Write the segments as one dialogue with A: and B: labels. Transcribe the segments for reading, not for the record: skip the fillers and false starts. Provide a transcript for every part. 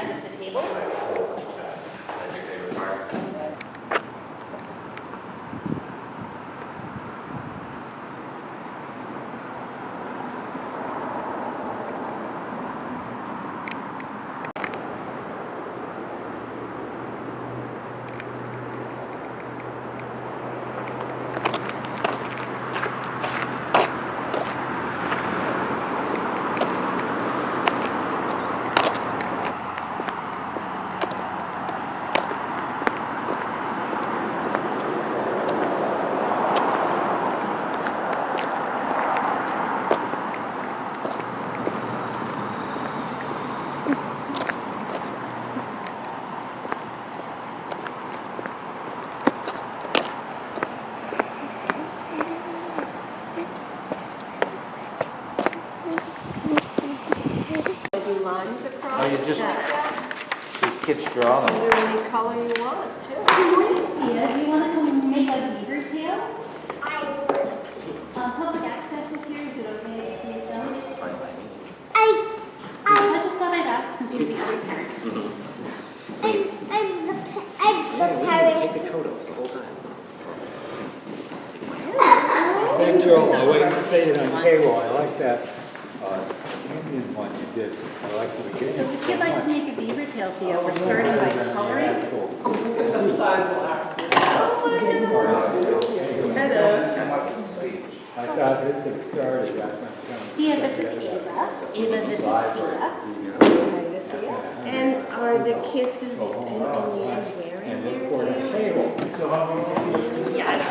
A: end of the table. Lines across.
B: Oh, you just kids draw them.
A: Do any color you want, too.
C: Yeah, do you want to come make a beaver tail?
D: I would.
C: Public access is here. Is it okay if you film?
D: I
C: just thought I'd ask since you're the other parents.
D: I'm the parent.
B: Take the coat off the whole time.
E: Thank you. I'll wait to say it on payroll. I like that Indian one you did. I like the beginning.
C: So if you'd like to make a beaver tail, Theo, we're starting by coloring.
A: Hello.
E: I thought this had started.
C: Thea, this is Ava. Ava, this is Thea.
A: And are the kids going to be in the end wearing their tails?
C: Yes.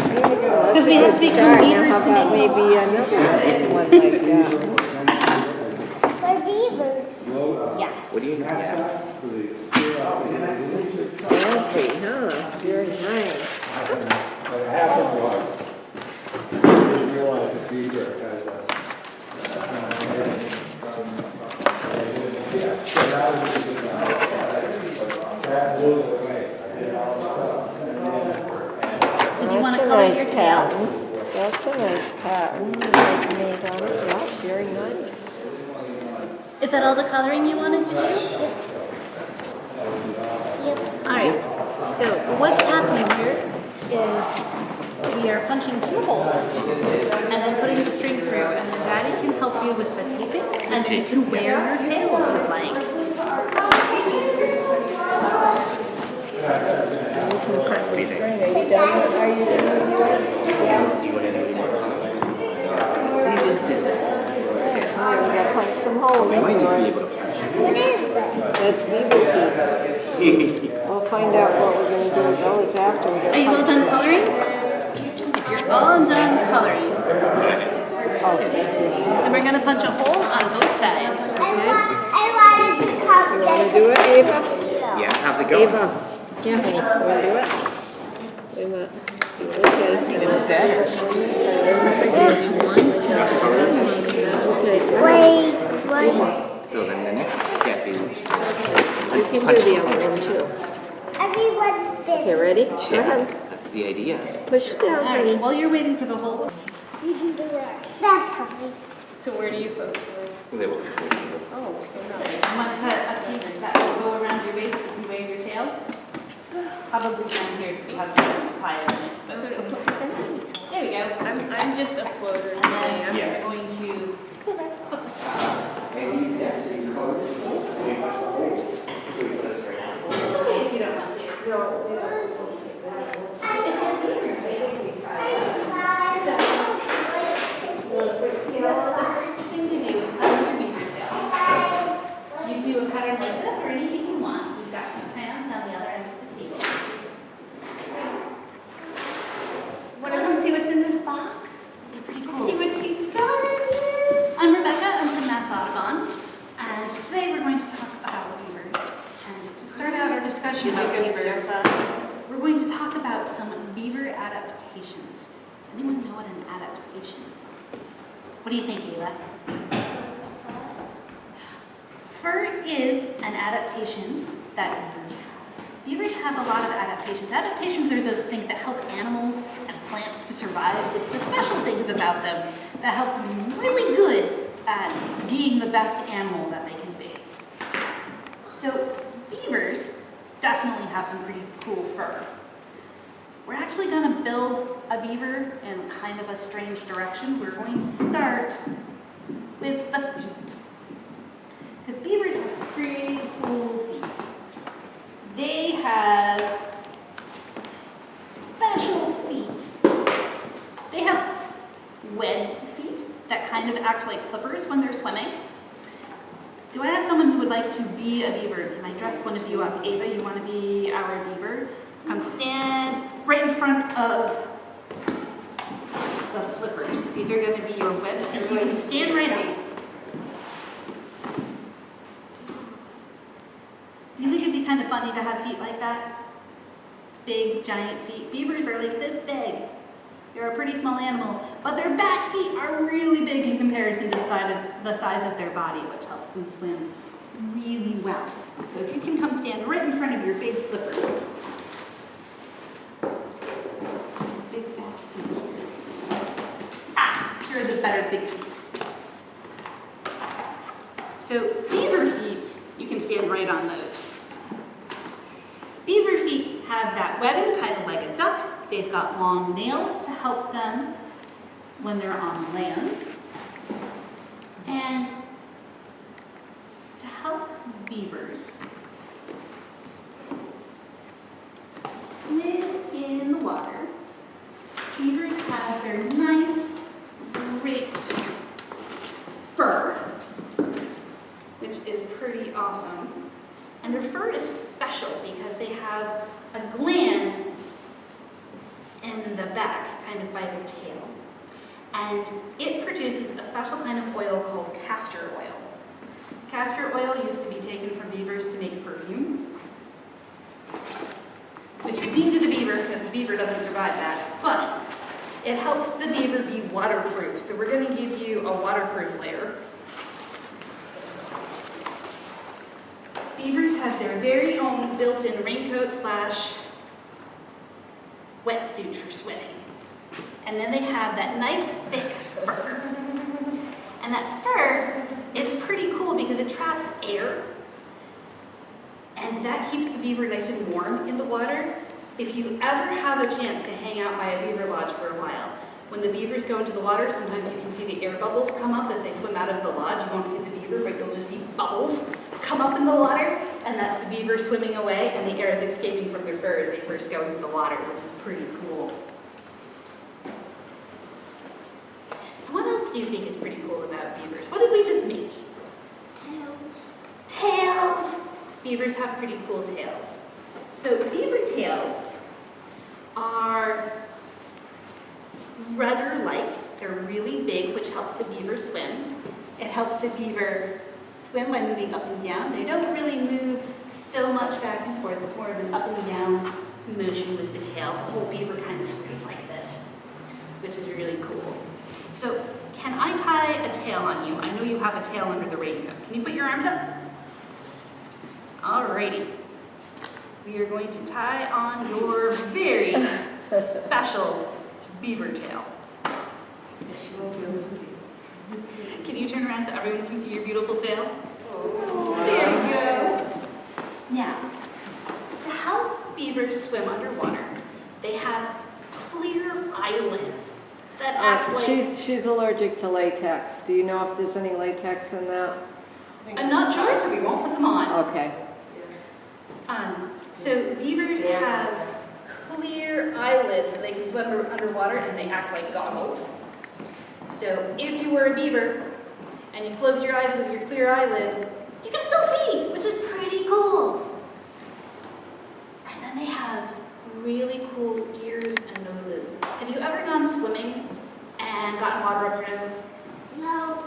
C: Because we have to become beavers to make
F: maybe another one like that.
D: We're beavers.
C: Yes.
B: What do you have?
F: This is fancy, huh? Very nice.
E: What happened was, I didn't realize the beaver has a... That blew away.
C: Did you want to
F: That's a
C: color
F: nice
C: your tail?
F: pattern. That's a nice pattern they've made on it. Yeah, very nice.
C: Is that all the coloring you wanted to do? Alright, so what's happening here is we are punching 2 holes and then putting the string through, and then Daddy can help you with the taping, and you can wear your tail if you'd like.
F: Are you done? Are you done with yours? Yeah.
B: You just scissors.
F: Oh, we gotta punch some holes in yours.
D: What is that?
F: That's beaver teeth. We'll find out what we're gonna do with those after we get
C: Are you all done coloring? If you're all done coloring, then we're gonna punch a hole on both sides.
D: I wanted to come
F: You wanna do it, Ava?
B: Yeah, how's it going?
F: Ava, yeah, honey, you wanna do it? We want, okay. Okay.
D: Wait.
B: So then the next step is
F: You can do the other one too.
D: Everyone's been.
F: Okay, ready? Go ahead.
B: That's the idea.
F: Push it down,
C: Alright,
F: honey.
C: while you're waiting for the hole.
D: That's coming.
A: So where do you folks live?
B: They will.
A: Oh, so no.
C: You want to cut a piece that will go around your waist and wear your tail? Probably down here if you have to tie it in it. But there we go.
A: I'm just a floater
C: And
A: today.
C: then we're going to hook the straw. Okay, if you don't want to. The first thing to do is pattern your beaver tail. You do a pattern like this or anything you want. You've got your crayons down the other end of the table.
A: Want to come see what's in this box?
C: They're pretty
A: Let's
C: cool.
A: see what she's got in here.
C: I'm Rebecca, I'm from Mass Audubon, and today we're going to talk about beavers. And to start out our discussion about beavers, we're going to talk about some beaver adaptations. Does anyone know what an adaptation is? What do you think, Ayla? Fur is an adaptation that beavers have. Beavers have a lot of adaptations. Adaptations are those things that help animals and plants to survive. It's the special things about them that help them be really good at being the best animal that they can be. So beavers definitely have some pretty cool fur. We're actually going to build a beaver in kind of a strange direction. We're going to start with the feet. Because beavers have pretty cool feet. They have special feet. They have webbed feet that kind of act like flippers when they're swimming. Do I have someone who would like to be a beaver? Can I dress one of you up? Ava, you want to be our beaver? Come stand right in front of the flippers. These are going to be your webbed feet. You can stand right up. Do you think it'd be kind of funny to have feet like that? Big, giant feet. Beavers are like this big. They're a pretty small animal, but their back feet are really big in comparison to the size of their body, which helps them swim really well. So if you can come stand right in front of your big flippers. Big back feet. Here are the better big feet. So beaver feet, you can stand right on those. Beaver feet have that webbing, kind of like a duck. They've got long nails to help them when they're on land. And to help beavers swim in the water, beavers have their nice, great fur, which is pretty awesome. And their fur is special because they have a gland in the back, kind of by their tail. And it produces a special kind of oil called castor oil. Castor oil used to be taken from beavers to make perfume, which is mean to the beaver because the beaver doesn't survive that, but it helps the beaver be waterproof. So we're going to give you a waterproof layer. Beavers have their very own built-in raincoat / wetsuit for swimming. And then they have that nice thick fur. And that fur is pretty cool because it traps air. And that keeps the beaver nice and warm in the water. If you ever have a chance to hang out by a beaver lodge for a while, when the beavers go into the water, sometimes you can see the air bubbles come up as they swim out of the lodge. You won't see the beaver, but you'll just see bubbles come up in the water, and that's the beaver swimming away, and the air is escaping from their fur as they first go into the water, which is pretty cool. And what else do you think is pretty cool about beavers? What did we just make? Tails! Beavers have pretty cool tails. So beaver tails are rudder-like. They're really big, which helps the beaver swim. It helps the beaver swim by moving up and down. They don't really move so much back and forth. It's more of an up and down motion with the tail. The whole beaver kind of swims like this, which is really cool. So can I tie a tail on you? I know you have a tail under the raincoat. Can you put your arms up? Alrighty. We are going to tie on your very special beaver tail. Can you turn around so everyone can see your beautiful tail? There you go. Now, to help beavers swim underwater, they have clear eyelids that act like...
F: She's allergic to latex. Do you know if there's any latex in that?
C: I'm not sure, so we won't put them on.
F: Okay.
C: So beavers have clear eyelids so they can swim underwater, and they act like goggles. So if you were a beaver and you closed your eyes with your clear eyelid, you can still see, which is pretty cool. And then they have really cool ears and noses. Have you ever gone swimming and gotten water up your nose?
D: No.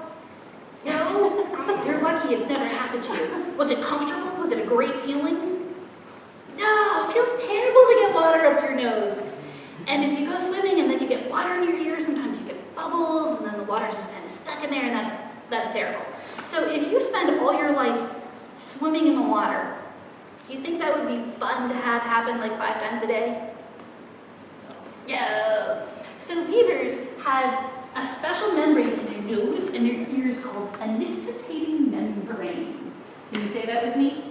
C: No? You're lucky it's never happened to you. Was it comfortable? Was it a great feeling? No, it feels terrible to get water up your nose. And if you go swimming and then you get water in your ears, sometimes you get bubbles and then the water's just kind of stuck in there, and that's terrible. So if you spend all your life swimming in the water, do you think that would be fun to have happen like 5 times a day? No. So beavers have a special membrane in their nose and their ears called a nictitating membrane. Can you say that with me?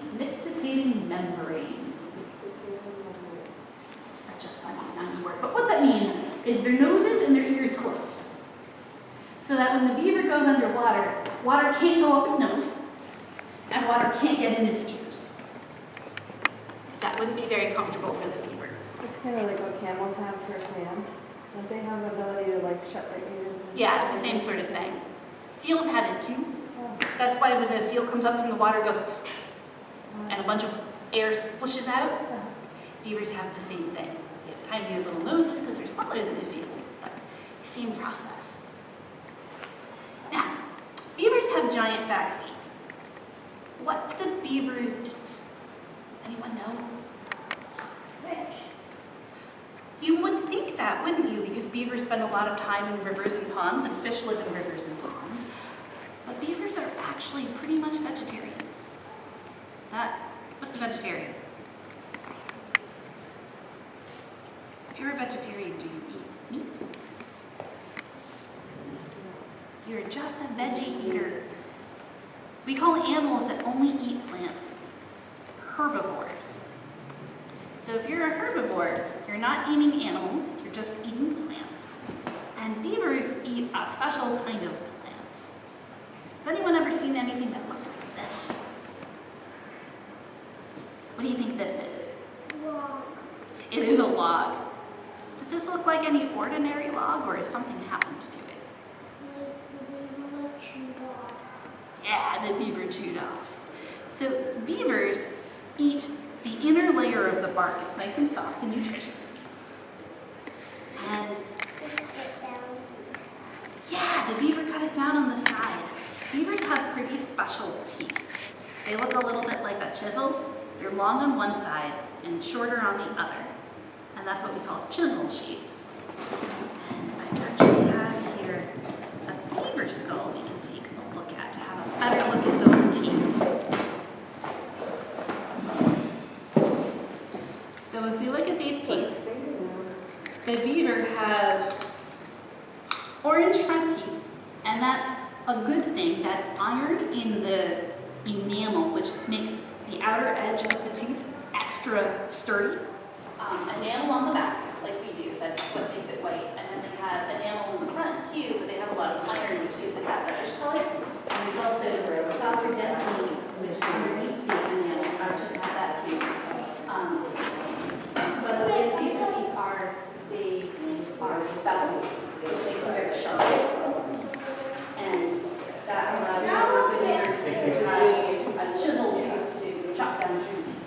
C: is their noses and their ears close. So that when the beaver goes underwater, water can't go up his nose, and water can't get in his ears. That wouldn't be very comfortable for the beaver.
F: It's kind of like what camels have for sand. Don't they have the ability to like shut their ears?
C: Yeah, it's the same sort of thing. Seals have it too. That's why when the seal comes up from the water, it goes, and a bunch of air splishes out. Beavers have the same thing. They have tiny little noses because they're smaller than a seal, but same process. Now, beavers have giant back feet. What do beavers eat? Anyone know?
D: Fish.
C: You would think that, wouldn't you? Because beavers spend a lot of time in rivers and ponds, and fish live in rivers and ponds. But beavers are actually pretty much vegetarians. What's a vegetarian? If you're a vegetarian, do you eat meat? You're just a veggie eater. We call animals that only eat plants herbivores. So if you're a herbivore, you're not eating animals, you're just eating plants. And beavers eat a special kind of plant. Has anyone ever seen anything that looks like this? What do you think this is?
D: Log.
C: It is a log. Does this look like any ordinary log, or has something happened to it? Yeah, the beaver chewed off. So beavers eat the inner layer of the bark. It's nice and soft and nutritious. And yeah, the beaver cut it down on the sides. Beavers have pretty special teeth. They look a little bit like a chisel. They're long on one side and shorter on the other. And that's what we call chisel shaped. And I actually have here a beaver skull we can take a look at to have a better look at those teeth. So if you look at these teeth, the beaver have orange front teeth, and that's a good thing. That's iron in the enamel, which makes the outer edge of the tooth extra sturdy. Enamel on the back, like we do, that's what makes it white. And then they have enamel in the front too, but they have a lot of iron, which gives it that reddish color. And there's also copper dentine, which underneath the enamel should have that too. But the way the beaver teeth are, they are beveled, which makes them very sharp. And that allows the beaver to have a chisel tooth to chop down trees.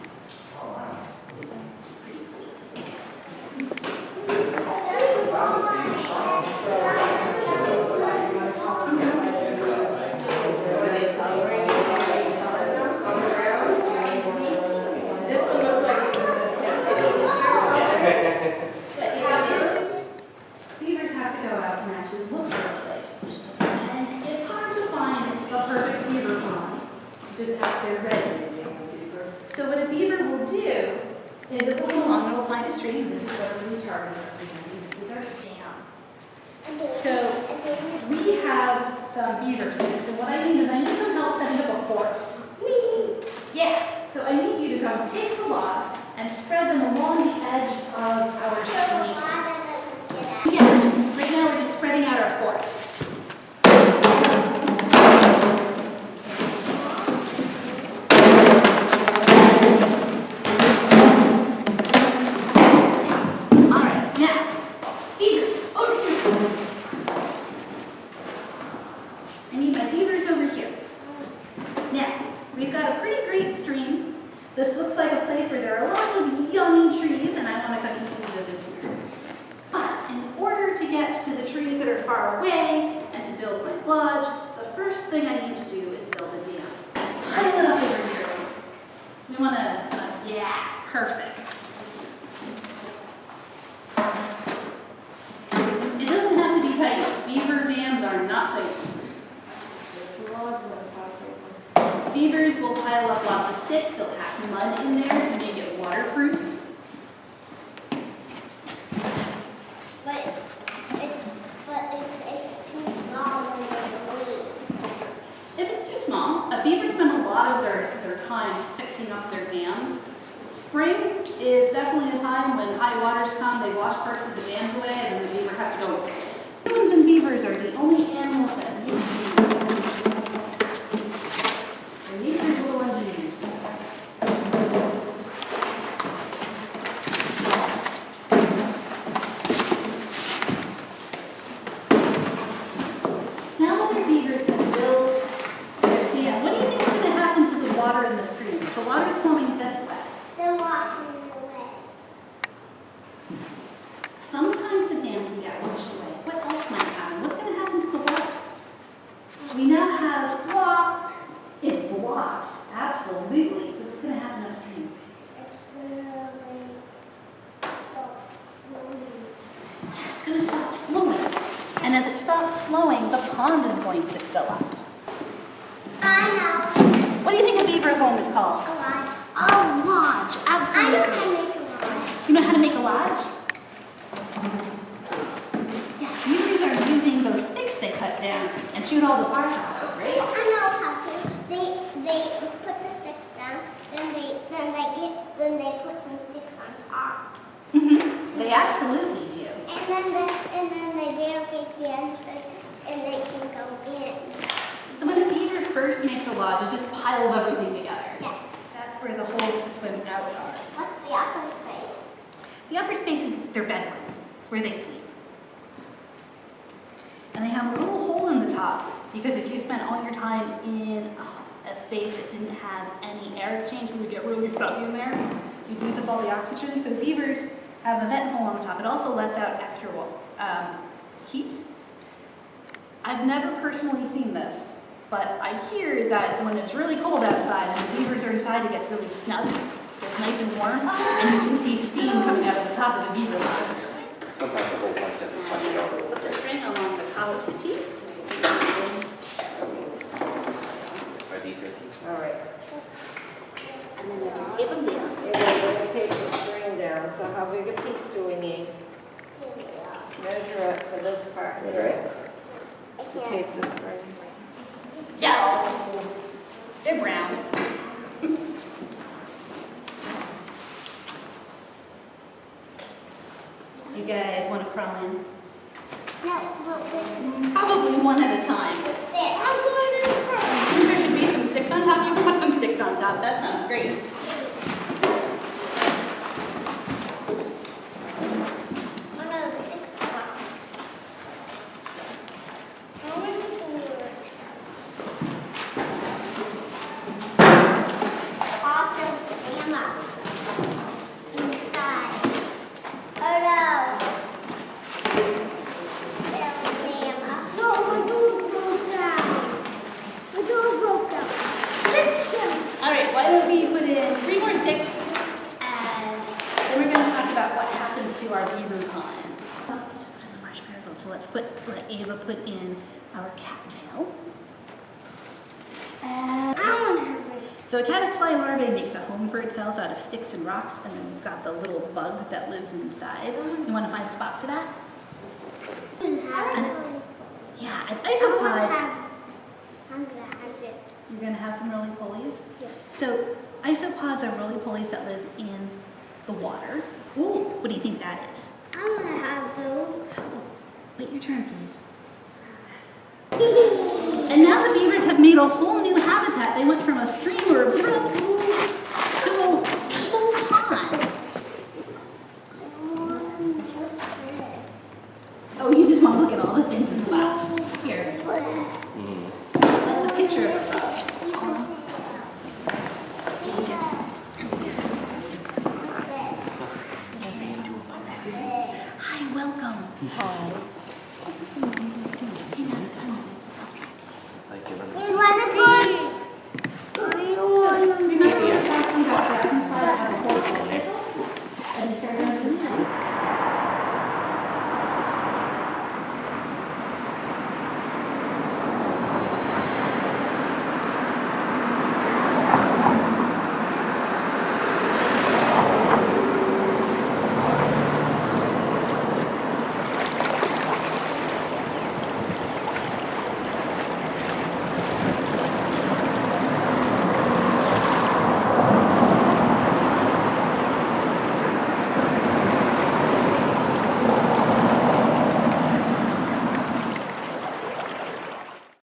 C: Beavers have to go out and actually look for a place. And it's hard to find a perfect beaver pond just out there ready. So what a beaver will do is it will go along and it will find a stream. This is what we charge this is our dam. So we have some beavers here. So what I need is I need some help setting up a forest. Yeah. So I need you to come take the logs and spread them along the edge of our stream. Yeah, right now we're just spreading out our forest. All right, now, beavers, over here. I need my beavers over here. Now, we've got a pretty great stream. This looks like a place where there are lots of yummy trees, and I want to come eat these over here. But in order to get to the trees that are far away and to build my lodge, the first thing I need to do is build a dam. Put it up over here. We want to, yeah, perfect. It doesn't have to be tight. Beaver dams are not tight. Beavers will pile up lots of sticks. They'll pack mud in there to make it waterproof.
D: But it's too small when they leave.
C: If it's too small, beavers spend a lot of their time fixing up their dams, Spring is definitely a time when high waters come, they wash parts of the dams away, and then the beaver have to go. Humans and beavers are the only animals that use beavers. They're nature's little engineers. Now that the beavers have built their dam, what do you think is going to happen to the water in the stream? If the water is flowing this way,
D: They're walking away.
C: sometimes the dam can get washed away. What else might happen? What's going to happen to the water? We now have,
D: Walk.
C: it's blocked, absolutely. So what's going to happen upstream?
D: It's gonna stop slowly.
C: It's going to stop flowing. And as it stops flowing, the pond is going to fill up.
D: I know.
C: What do you think a beaver home is called?
D: A lot.
C: A lodge,
D: I know
C: absolutely.
D: how to make a lot.
C: You know how to make a lodge? Yeah, beavers are using those sticks they cut down and shoot all the bark off, right?
D: I know how to. They put the sticks down, then they put some sticks on top.
C: They absolutely do.
D: And then they barricade the entrance and they can go in.
C: So when a beaver first makes a lodge, it just piles everything together.
D: Yes.
C: That's where the holes to swim out are.
D: What's the upper space?
C: The upper space is their bedroom. It's where they sleep. And they have a little hole in the top because if you spent all your time in a space that didn't have any air exchange, it would get really stuffy in there. You'd use up all the oxygen. So beavers have a vent hole on the top. It also lets out extra heat. I've never personally seen this, but I hear that when it's really cold outside and the beavers are inside, it gets really snug. It's nice and warm, and you can see steam coming out of the top of the beaver lodge.
B: Sometimes the whole bunch doesn't punch out.
C: Put the string along the collar of the teeth.
B: Are these your teeth?
F: All right.
C: And then there's a tape of nails.
F: We're going to take the string down, so how big a piece do we need? Measure it for this part.
B: That's right.
F: To take the string.
C: Yeah. They're brown. Do you guys want to crawl in?
D: No, but
C: Probably one at a time.
D: the stick. I'm going to the
C: I think there should be some sticks on top. You can put some sticks on top. That sounds great.
D: Oh no, the sticks are off. How would you do it? Awesome ammo. Inside. Oh no. There's ammo. No, my door broke down. My door broke down. Lift him.
C: All right, why don't we put in 3 more sticks, and then we're going to talk about what happens to our beaver pond. Just put in the marshmallow. So let Ava put in our cattail. And
D: I want to have a
C: so a caddisfly larvae makes a home for itself out of sticks and rocks, and then we've got the little bug that lives inside. You want to find a spot for that? Yeah, an isopod.
D: I'm gonna have it.
C: You're going to have some roly-polies?
D: Yes.
C: So isopods are roly-polies that live in the water. Ooh, what do you think that is?
D: I wanna have those.
C: Wait your turn, please. And now the beavers have made a whole new habitat. They went from a stream or a brook